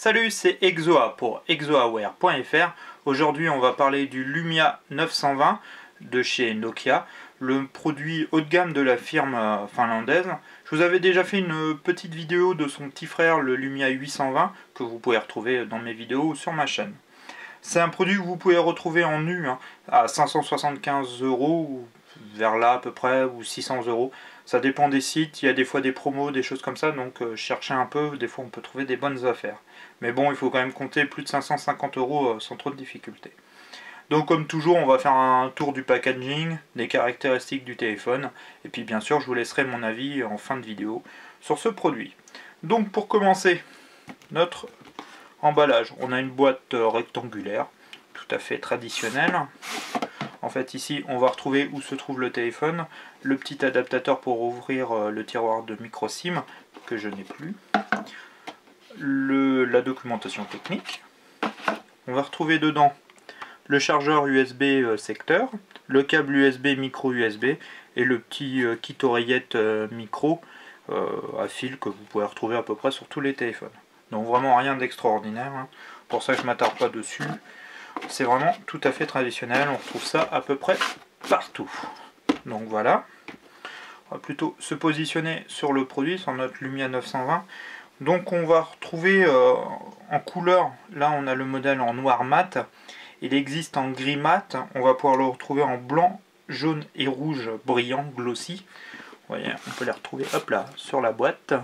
Salut, c'est Exoa pour exoaware.fr. Aujourd'hui, on va parler du Lumia 920 de chez Nokia, le produit haut de gamme de la firme finlandaise. Je vous avais déjà fait une petite vidéo de son petit frère, le Lumia 820, que vous pouvez retrouver dans mes vidéos ou sur ma chaîne. C'est un produit que vous pouvez retrouver en nu à 575 € ou vers là à peu près, ou 600 €. Ça dépend des sites, il y a des fois des promos, des choses comme ça, donc cherchez un peu, des fois on peut trouver des bonnes affaires. Mais bon, il faut quand même compter plus de 550 € sans trop de difficultés. Donc comme toujours, on va faire un tour du packaging, des caractéristiques du téléphone, et puis bien sûr je vous laisserai mon avis en fin de vidéo sur ce produit. Donc pour commencer, notre emballage, on a une boîte rectangulaire, tout à fait traditionnelle. En fait ici on va retrouver où se trouve le téléphone, le petit adaptateur pour ouvrir le tiroir de micro SIM, que je n'ai plus, la documentation technique. On va retrouver dedans le chargeur USB secteur, le câble USB micro USB et le petit kit oreillette micro à fil que vous pouvez retrouver à peu près sur tous les téléphones. Donc vraiment rien d'extraordinaire, pour ça je ne m'attarde pas dessus. C'est vraiment tout à fait traditionnel, on retrouve ça à peu près partout. Donc voilà, on va plutôt se positionner sur le produit, sur notre Lumia 920. Donc on va retrouver en couleur, là on a le modèle en noir mat, il existe en gris mat, on va pouvoir le retrouver en blanc, jaune et rouge brillant, glossy. Vous voyez, on peut les retrouver hop là sur la boîte.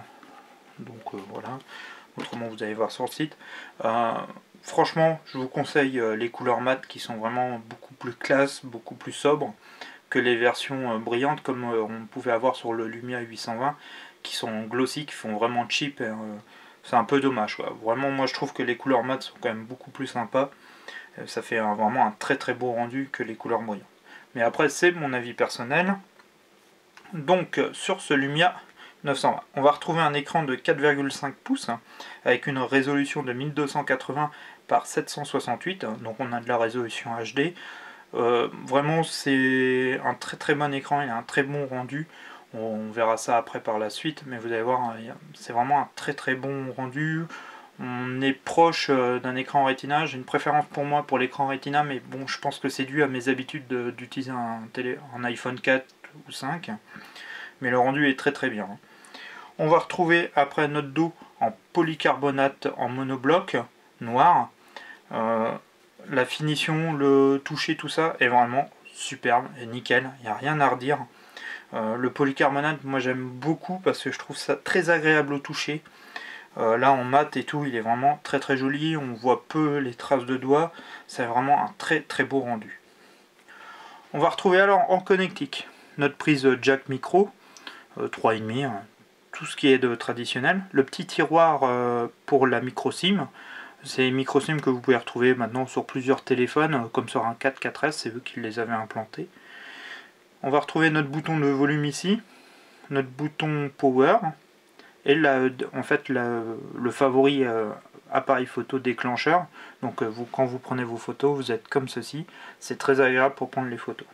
Donc voilà, autrement vous allez voir sur le site. Franchement, je vous conseille les couleurs mat qui sont vraiment beaucoup plus classe, beaucoup plus sobres que les versions brillantes comme on pouvait avoir sur le Lumia 820 qui sont glossy, qui font vraiment cheap. C'est un peu dommage, quoi. Vraiment, moi je trouve que les couleurs mat sont quand même beaucoup plus sympas. Ça fait vraiment un très très beau rendu que les couleurs brillantes. Mais après, c'est mon avis personnel. Donc, sur ce Lumia 920, on va retrouver un écran de 4,5 pouces avec une résolution de 1280 par 768. Donc, on a de la résolution HD. Vraiment, c'est un très très bon écran. Il a un très bon rendu. On verra ça après par la suite. Mais vous allez voir, c'est vraiment un très très bon rendu. On est proche d'un écran Retina. J'ai une préférence pour moi pour l'écran Retina, mais bon, je pense que c'est dû à mes habitudes d'utiliser un iPhone 4 ou 5. Mais le rendu est très très bien. On va retrouver après notre dos en polycarbonate en monobloc noir. La finition, le toucher, tout ça est vraiment superbe et nickel. Il n'y a rien à redire. Le polycarbonate, moi j'aime beaucoup parce que je trouve ça très agréable au toucher. Là en mat et tout, il est vraiment très très joli, on voit peu les traces de doigts, c'est vraiment un très très beau rendu. On va retrouver alors en connectique notre prise jack micro, 3,5, tout ce qui est de traditionnel, le petit tiroir pour la micro SIM, c'est les micro SIM que vous pouvez retrouver maintenant sur plusieurs téléphones, comme sur un 4S, c'est eux qui les avaient implantés. On va retrouver notre bouton de volume ici, notre bouton power, et en fait le favori appareil photo déclencheur. Donc quand vous prenez vos photos, vous êtes comme ceci, c'est très agréable pour prendre les photos.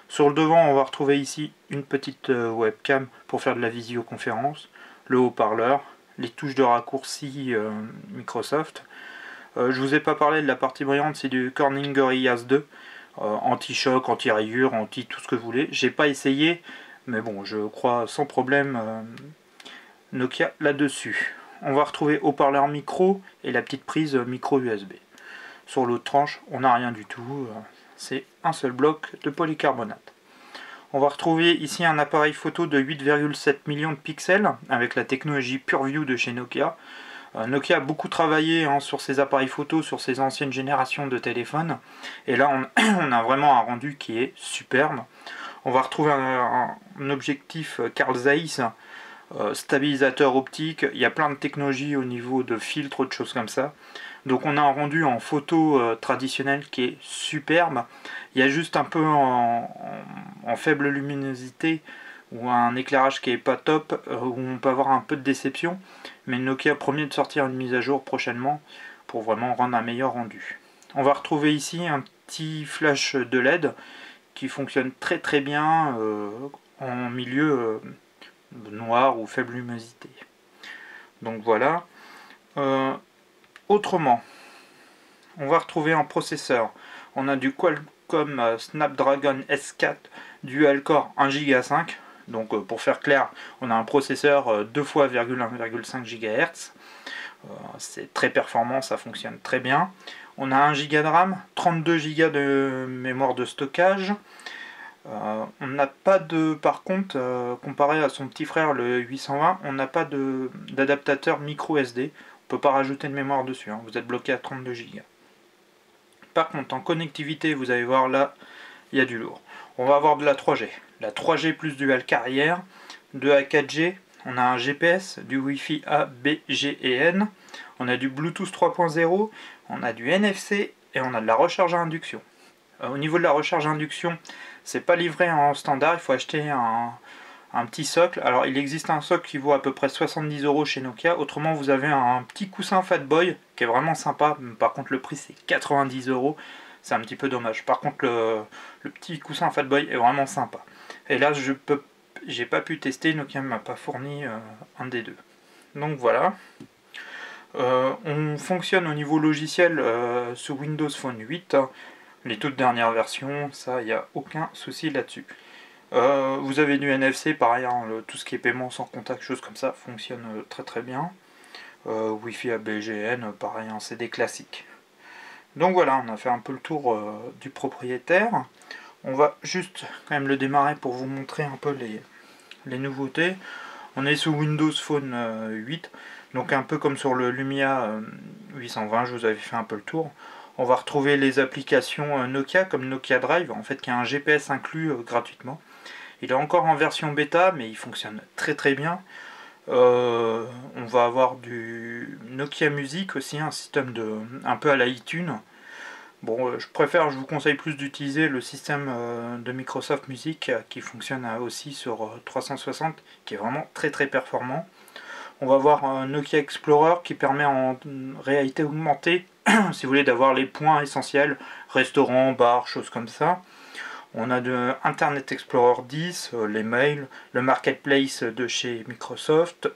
Sur le devant, on va retrouver ici une petite webcam pour faire de la visioconférence, le haut-parleur, les touches de raccourci Microsoft. Je vous ai pas parlé de la partie brillante, c'est du Corning Gorillaz 2, anti-choc, anti-rayure, anti tout ce que vous voulez. J'ai pas essayé, mais bon, je crois sans problème Nokia là-dessus. On va retrouver haut-parleur micro et la petite prise micro USB. Sur l'autre tranche, on n'a rien du tout. C'est un seul bloc de polycarbonate. On va retrouver ici un appareil photo de 8,7 millions de pixels avec la technologie PureView de chez Nokia. Nokia a beaucoup travaillé sur ses appareils photo, sur ses anciennes générations de téléphones. Et là, on a vraiment un rendu qui est superbe. On va retrouver un objectif Carl Zeiss, stabilisateur optique, il y a plein de technologies au niveau de filtres, de choses comme ça. Donc on a un rendu en photo traditionnelle qui est superbe. Il y a juste un peu en faible luminosité ou un éclairage qui est pas top, où on peut avoir un peu de déception. Mais Nokia promet de sortir une mise à jour prochainement pour vraiment rendre un meilleur rendu. On va retrouver ici un petit flash de LED qui fonctionne très très bien en milieu noir ou faible luminosité. Donc voilà. Autrement, on va retrouver un processeur. On a du Qualcomm Snapdragon S4 Dual Core 1,5 Go. Donc pour faire clair, on a un processeur 2 fois 1,5 GHz. C'est très performant, ça fonctionne très bien. On a 1 Go de RAM, 32 Go de mémoire de stockage. On n'a pas de, par contre, comparé à son petit frère le 820, on n'a pas d'adaptateur micro SD. On peut pas rajouter de mémoire dessus, hein. Vous êtes bloqué à 32 Go. Par contre, en connectivité, vous allez voir là, il y a du lourd. On va avoir de la 3G. La 3G plus dual carrière, de la 4G, on a un GPS, du Wi-Fi A, B, G et N. On a du Bluetooth 3.0, on a du NFC et on a de la recharge à induction. Au niveau de la recharge à induction, c'est pas livré en standard, il faut acheter un petit socle. Alors il existe un socle qui vaut à peu près 70 € chez Nokia. Autrement, vous avez un petit coussin Fatboy qui est vraiment sympa. Par contre, le prix c'est 90 €. C'est un petit peu dommage. Par contre, le petit coussin Fatboy est vraiment sympa. Et là, j'ai pas pu tester. Nokia ne m'a pas fourni un des deux. Donc voilà. On fonctionne au niveau logiciel sous Windows Phone 8. Les toutes dernières versions, ça, il n'y a aucun souci là-dessus. Vous avez du NFC, pareil, hein, tout ce qui est paiement sans contact, choses comme ça, fonctionne très très bien. Wi-Fi ABGN, pareil, hein, c'est des classiques. Donc voilà, on a fait un peu le tour du propriétaire. On va juste quand même le démarrer pour vous montrer un peu les nouveautés. On est sous Windows Phone 8, donc un peu comme sur le Lumia 820, je vous avais fait un peu le tour. On va retrouver les applications Nokia comme Nokia Drive, en fait qui a un GPS inclus gratuitement. Il est encore en version bêta, mais il fonctionne très très bien. On va avoir du Nokia Music aussi, un système un peu à la iTunes. Bon, je vous conseille plus d'utiliser le système de Microsoft Music qui fonctionne aussi sur 360, qui est vraiment très très performant. On va avoir un Nokia Explorer qui permet en réalité augmentée, si vous voulez, d'avoir les points essentiels, restaurants, bars, choses comme ça. On a de Internet Explorer 10, les mails, le marketplace de chez Microsoft.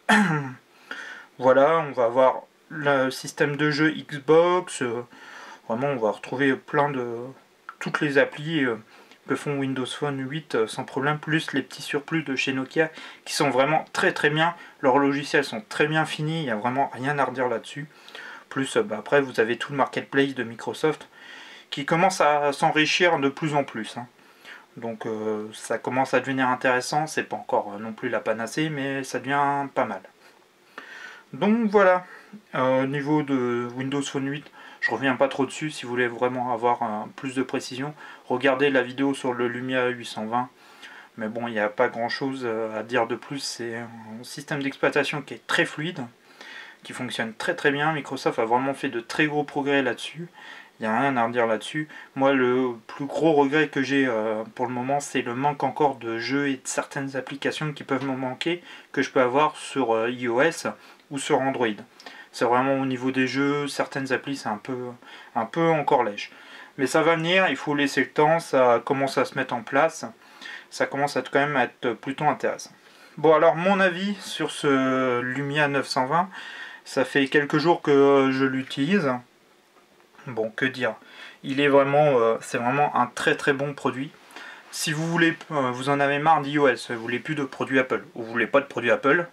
Voilà, on va avoir le système de jeu Xbox. Vraiment, on va retrouver plein de toutes les applis que font Windows Phone 8 sans problème, plus les petits surplus de chez Nokia qui sont vraiment très très bien. Leurs logiciels sont très bien finis, il n'y a vraiment rien à redire là-dessus. Plus après, vous avez tout le marketplace de Microsoft qui commence à s'enrichir de plus en plus, hein. Donc ça commence à devenir intéressant, c'est pas encore non plus la panacée, mais ça devient pas mal. Donc voilà, au niveau de Windows Phone 8, je reviens pas trop dessus. Si vous voulez vraiment avoir plus de précision, regardez la vidéo sur le Lumia 820. Mais bon, il n'y a pas grand chose à dire de plus. C'est un système d'exploitation qui est très fluide, qui fonctionne très très bien. Microsoft a vraiment fait de très gros progrès là-dessus. Il n'y a rien à redire là-dessus. Moi, le plus gros regret que j'ai pour le moment, c'est le manque encore de jeux et de certaines applications qui peuvent me manquer, que je peux avoir sur iOS ou sur Android. C'est vraiment au niveau des jeux, certaines applis, c'est un peu encore lèche. Mais ça va venir, il faut laisser le temps, ça commence à se mettre en place. Ça commence quand même à être plutôt intéressant. Bon, alors mon avis sur ce Lumia 920, ça fait quelques jours que je l'utilise. Bon, que dire, c'est vraiment un très très bon produit. Si vous voulez, vous en avez marre d'iOS, vous voulez plus de produits Apple, ou vous voulez pas de produits Apple,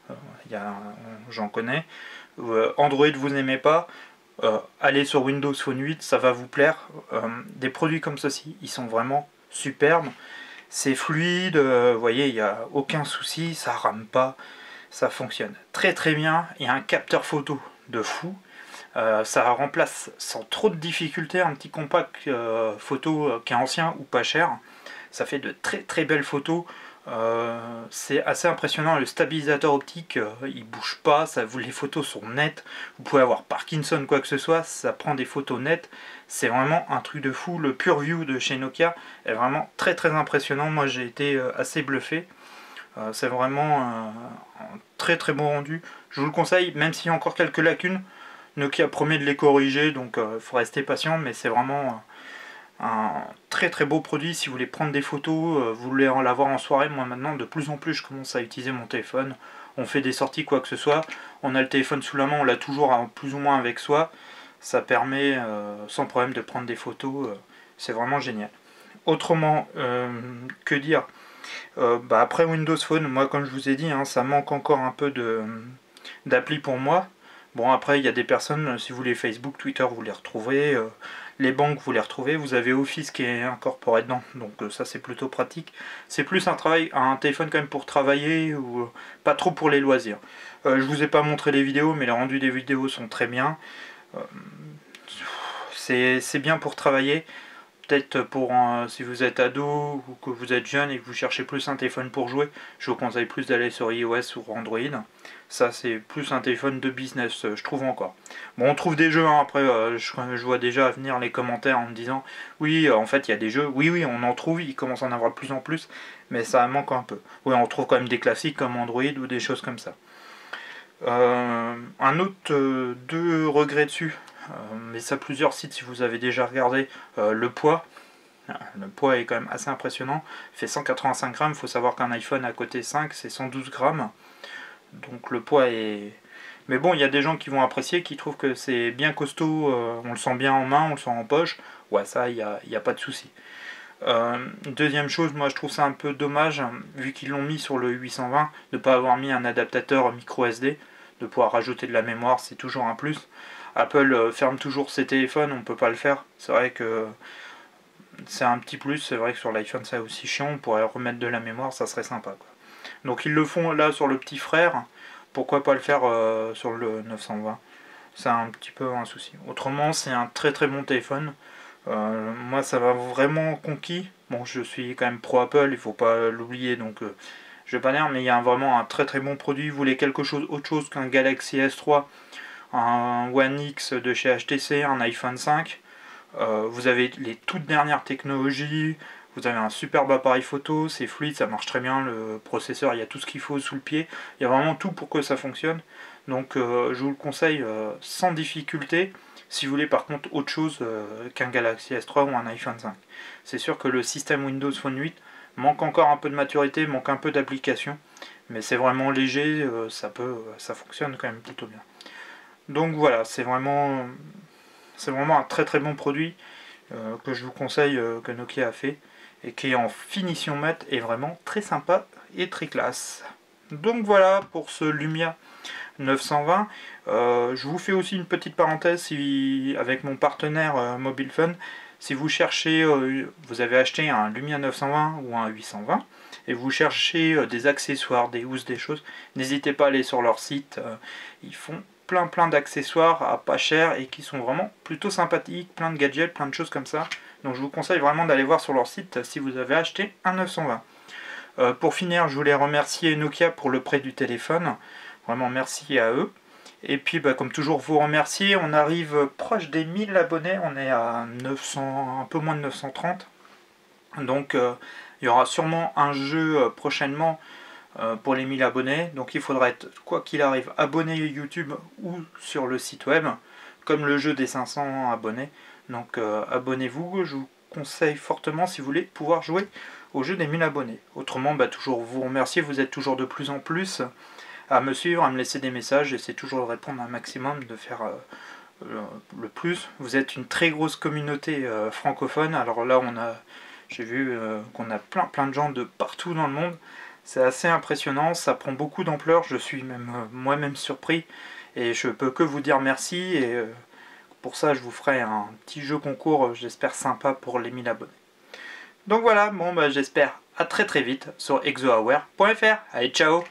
j'en connais. Android vous n'aimez pas, allez sur Windows Phone 8, ça va vous plaire. Des produits comme ceci, ils sont vraiment superbes. C'est fluide, vous voyez, il n'y a aucun souci, ça rame pas, ça fonctionne très très bien. Il y a un capteur photo de fou. Ça remplace sans trop de difficulté un petit compact photo qui est ancien ou pas cher. Ça fait de très très belles photos. C'est assez impressionnant. Le stabilisateur optique, il bouge pas. Les photos sont nettes. Vous pouvez avoir Parkinson, quoi que ce soit. Ça prend des photos nettes. C'est vraiment un truc de fou. Le PureView de chez Nokia est vraiment très très impressionnant. Moi j'ai été assez bluffé. C'est vraiment un très très bon rendu. Je vous le conseille, même s'il y a encore quelques lacunes. Nokia promet de les corriger, donc il faut rester patient, mais c'est vraiment un très très beau produit. Si vous voulez prendre des photos, vous voulez en l'avoir en soirée, moi maintenant de plus en plus je commence à utiliser mon téléphone. On fait des sorties, quoi que ce soit, on a le téléphone sous la main, on l'a toujours plus ou moins avec soi. Ça permet sans problème de prendre des photos, c'est vraiment génial. Autrement, que dire, après Windows Phone, moi comme je vous ai dit, hein, ça manque encore un peu d'appli pour moi. Bon, après il y a des personnes, si vous voulez Facebook, Twitter, vous les retrouvez, les banques vous les retrouvez, vous avez Office qui est incorporé dedans, donc ça c'est plutôt pratique. C'est plus un téléphone quand même pour travailler, ou pas trop pour les loisirs. Je vous ai pas montré les vidéos, mais les rendus des vidéos sont très bien. C'est bien pour travailler. Peut-être pour si vous êtes ado ou que vous êtes jeune et que vous cherchez plus un téléphone pour jouer, je vous conseille plus d'aller sur iOS ou Android. Ça c'est plus un téléphone de business, je trouve encore. Bon, on trouve des jeux, hein, après je vois déjà venir les commentaires en me disant oui, en fait il y a des jeux, oui on en trouve, il commence à en avoir de plus en plus, mais ça manque un peu. Oui, on trouve quand même des classiques comme Android ou des choses comme ça. Un autre deux regrets dessus, mais ça plusieurs sites si vous avez déjà regardé, le poids. Le poids est quand même assez impressionnant, il fait 185 grammes, il faut savoir qu'un iPhone à côté 5 c'est 112 grammes, donc le poids est... Mais bon, il y a des gens qui vont apprécier, qui trouvent que c'est bien costaud, on le sent bien en main, on le sent en poche, ouais ça il n'y a pas de souci. Deuxième chose, moi je trouve ça un peu dommage, vu qu'ils l'ont mis sur le 820, de ne pas avoir mis un adaptateur micro SD, de pouvoir rajouter de la mémoire, c'est toujours un plus. Apple ferme toujours ses téléphones, on ne peut pas le faire, c'est vrai que c'est un petit plus, c'est vrai que sur l'iPhone c'est aussi chiant, on pourrait remettre de la mémoire, ça serait sympa, quoi. Donc ils le font là sur le petit frère, pourquoi pas le faire sur le 920, c'est un petit peu un souci. Autrement c'est un très très bon téléphone. Moi ça m'a vraiment conquis. Bon, je suis quand même pro Apple, il faut pas l'oublier, donc je vais pas dire, mais il y a vraiment un très très bon produit. Vous voulez quelque chose autre chose qu'un Galaxy S3, un One X de chez HTC, un iPhone 5, vous avez les toutes dernières technologies, vous avez un superbe appareil photo, c'est fluide, ça marche très bien, le processeur, il y a tout ce qu'il faut sous le pied, il y a vraiment tout pour que ça fonctionne. Donc je vous le conseille sans difficulté. Si vous voulez par contre autre chose qu'un Galaxy S3 ou un iPhone 5. C'est sûr que le système Windows Phone 8 manque encore un peu de maturité, manque un peu d'application, mais c'est vraiment léger, ça fonctionne quand même plutôt bien. Donc voilà, c'est vraiment un très très bon produit que je vous conseille, que Nokia a fait, et qui est en finition mat et vraiment très sympa et très classe. Donc voilà pour ce Lumia 920. Je vous fais aussi une petite parenthèse avec mon partenaire MobilePhone. Si vous cherchez, vous avez acheté un Lumia 920 ou un 820 et vous cherchez des accessoires, des housses, des choses, n'hésitez pas à aller sur leur site. Ils font plein d'accessoires à pas cher et qui sont vraiment plutôt sympathiques, plein de gadgets, plein de choses comme ça. Donc je vous conseille vraiment d'aller voir sur leur site si vous avez acheté un 920. Pour finir, je voulais remercier Nokia pour le prêt du téléphone. Vraiment merci à eux. Et puis comme toujours vous remercier, on arrive proche des 1000 abonnés, on est à 900, un peu moins de 930. Donc il y aura sûrement un jeu prochainement pour les 1000 abonnés. Donc il faudra être, quoi qu'il arrive, abonné YouTube ou sur le site web, comme le jeu des 500 abonnés. Donc abonnez-vous, je vous conseille fortement si vous voulez pouvoir jouer au jeu des 1000 abonnés. Autrement, toujours vous remercier, vous êtes toujours de plus en plus à me suivre, à me laisser des messages, j'essaie toujours de répondre un maximum, de faire le plus. Vous êtes une très grosse communauté francophone, alors là j'ai vu qu'on a plein de gens de partout dans le monde, c'est assez impressionnant, ça prend beaucoup d'ampleur, je suis même moi-même surpris, et je peux que vous dire merci, et pour ça je vous ferai un petit jeu concours, j'espère sympa pour les 1000 abonnés. Donc voilà, j'espère à très vite sur exoaware.fr. Allez, ciao!